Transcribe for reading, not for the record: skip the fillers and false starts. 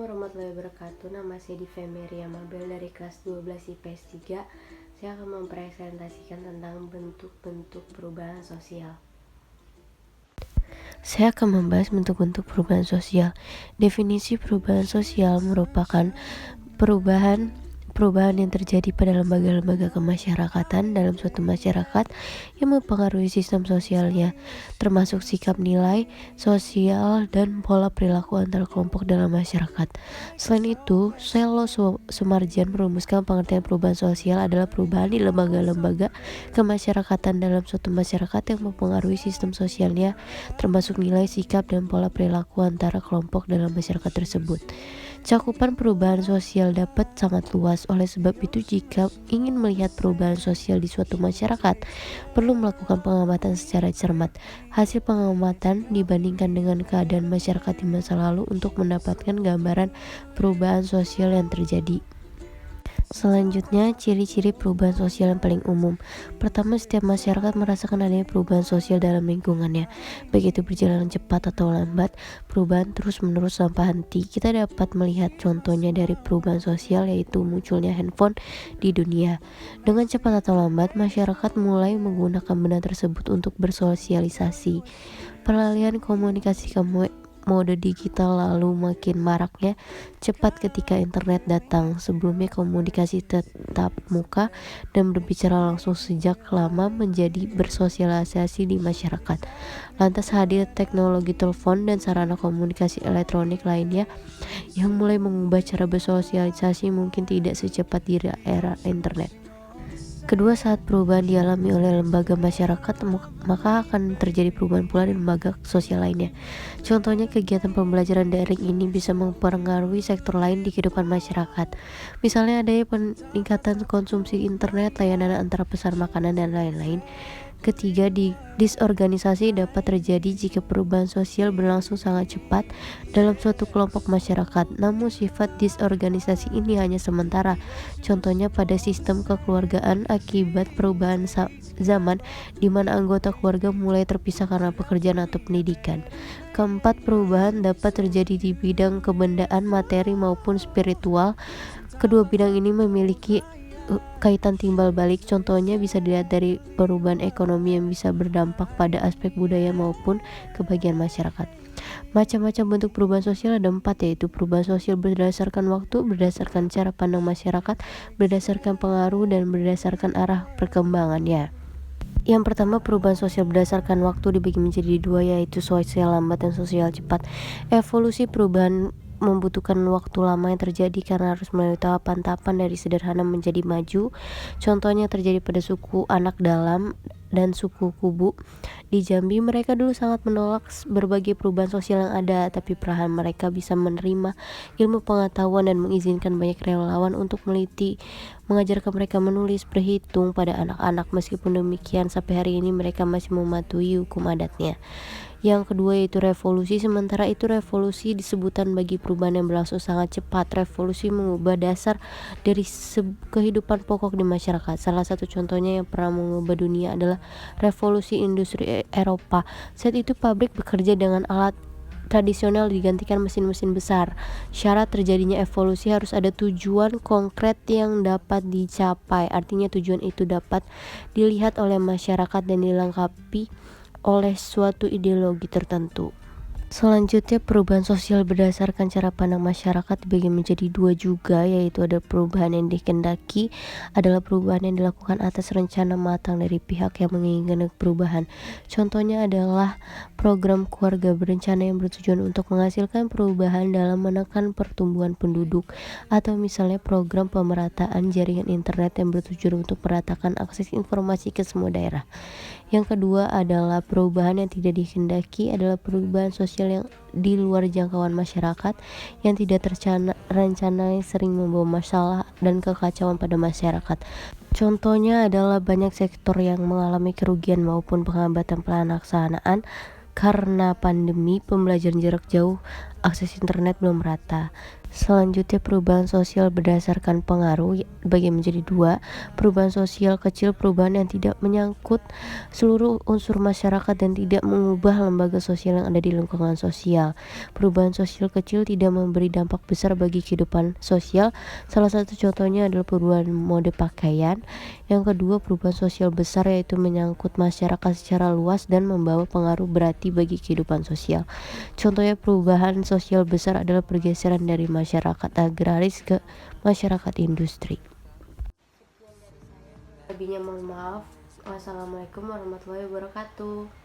Warahmatullahi wabarakatuh. Nama saya Diva Meria Mabel dari kelas 12 IPS 3. Saya akan mempresentasikan tentang bentuk-bentuk perubahan sosial. Saya akan membahas bentuk-bentuk perubahan sosial. Definisi perubahan sosial merupakan perubahan yang terjadi pada lembaga-lembaga kemasyarakatan dalam suatu masyarakat yang mempengaruhi sistem sosialnya, termasuk sikap nilai sosial dan pola perilaku antar kelompok dalam masyarakat. Selain itu, Selo Sumarjan merumuskan pengertian perubahan sosial adalah perubahan di lembaga-lembaga kemasyarakatan dalam suatu masyarakat yang mempengaruhi sistem sosialnya, termasuk nilai, sikap, dan pola perilaku antara kelompok dalam masyarakat tersebut. Cakupan perubahan sosial dapat sangat luas, oleh sebab itu jika ingin melihat perubahan sosial di suatu masyarakat, perlu melakukan pengamatan secara cermat. Hasil pengamatan dibandingkan dengan keadaan masyarakat di masa lalu untuk mendapatkan gambaran perubahan sosial yang terjadi. Selanjutnya, ciri-ciri perubahan sosial yang paling umum. Pertama, setiap masyarakat merasakan adanya perubahan sosial dalam lingkungannya. Baik itu berjalan cepat atau lambat, perubahan terus-menerus tanpa henti. Kita dapat melihat contohnya dari perubahan sosial, yaitu munculnya handphone di dunia. Dengan cepat atau lambat, masyarakat mulai menggunakan benda tersebut untuk bersosialisasi. Peralihan komunikasi ke mode digital lalu makin maraknya cepat ketika internet datang. Sebelumnya komunikasi tetap muka dan berbicara langsung sejak lama menjadi bersosialisasi di masyarakat. Lantas hadir teknologi telepon dan sarana komunikasi elektronik lainnya yang mulai mengubah cara bersosialisasi mungkin tidak secepat di era internet. Kedua, saat perubahan dialami oleh lembaga masyarakat, maka akan terjadi perubahan pula di lembaga sosial lainnya. Contohnya, kegiatan pembelajaran daring ini bisa mempengaruhi sektor lain di kehidupan masyarakat. Misalnya adanya peningkatan konsumsi internet, layanan antar pesan makanan, dan lain-lain. Ketiga, disorganisasi dapat terjadi jika perubahan sosial berlangsung sangat cepat dalam suatu kelompok masyarakat. Namun sifat disorganisasi ini hanya sementara. Contohnya pada sistem kekeluargaan akibat perubahan zaman di mana anggota keluarga mulai terpisah karena pekerjaan atau pendidikan. Keempat, perubahan dapat terjadi di bidang kebendaan, materi maupun spiritual. Kedua bidang ini memiliki kaitan timbal balik. Contohnya bisa dilihat dari perubahan ekonomi yang bisa berdampak pada aspek budaya maupun kebahagiaan masyarakat. Macam-macam bentuk perubahan sosial ada 4, yaitu perubahan sosial berdasarkan waktu, berdasarkan cara pandang masyarakat, berdasarkan pengaruh, dan berdasarkan arah perkembangannya. Yang pertama, perubahan sosial berdasarkan waktu dibagi menjadi 2, yaitu sosial lambat dan sosial cepat. Evolusi perubahan membutuhkan waktu lama yang terjadi karena harus melalui tahapan-tahapan dari sederhana menjadi maju. Contohnya terjadi pada suku Anak Dalam dan suku Kubu di Jambi. Mereka dulu sangat menolak berbagai perubahan sosial yang ada, tapi perlahan mereka bisa menerima ilmu pengetahuan dan mengizinkan banyak relawan untuk meneliti, mengajarkan mereka menulis, berhitung pada anak-anak. Meskipun demikian, sampai hari ini mereka masih mematuhi hukum adatnya. Yang kedua yaitu revolusi. Sementara itu revolusi disebutan bagi perubahan yang berlangsung sangat cepat. Revolusi mengubah dasar dari kehidupan pokok di masyarakat. Salah satu contohnya yang pernah mengubah dunia adalah revolusi industri Eropa. Saat itu pabrik bekerja dengan alat tradisional digantikan mesin-mesin besar. Syarat terjadinya evolusi harus ada tujuan konkret yang dapat dicapai. Artinya tujuan itu dapat dilihat oleh masyarakat dan dilengkapi oleh suatu ideologi tertentu. Selanjutnya, perubahan sosial berdasarkan cara pandang masyarakat dibagi menjadi 2 juga, yaitu ada perubahan yang dikehendaki adalah perubahan yang dilakukan atas rencana matang dari pihak yang menginginkan perubahan. Contohnya adalah program keluarga berencana yang bertujuan untuk menghasilkan perubahan dalam menekan pertumbuhan penduduk, atau misalnya program pemerataan jaringan internet yang bertujuan untuk meratakan akses informasi ke semua daerah. Yang kedua adalah perubahan yang tidak dikehendaki adalah perubahan sosial yang di luar jangkauan masyarakat yang tidak terencana sering membawa masalah dan kekacauan pada masyarakat. Contohnya adalah banyak sektor yang mengalami kerugian maupun penghambatan pelaksanaan karena pandemi, pembelajaran jarak jauh akses internet belum merata. Selanjutnya perubahan sosial berdasarkan pengaruh bagi menjadi dua, perubahan sosial kecil, perubahan yang tidak menyangkut seluruh unsur masyarakat dan tidak mengubah lembaga sosial yang ada di lingkungan sosial. Perubahan sosial kecil tidak memberi dampak besar bagi kehidupan sosial. Salah satu contohnya adalah perubahan mode pakaian. Yang kedua, perubahan sosial besar yaitu menyangkut masyarakat secara luas dan membawa pengaruh berarti bagi kehidupan sosial. Contohnya perubahan sosial besar adalah pergeseran dari masyarakat agraris ke masyarakat industri. Lebihnya mohon maaf. Wassalamualaikum warahmatullahi wabarakatuh.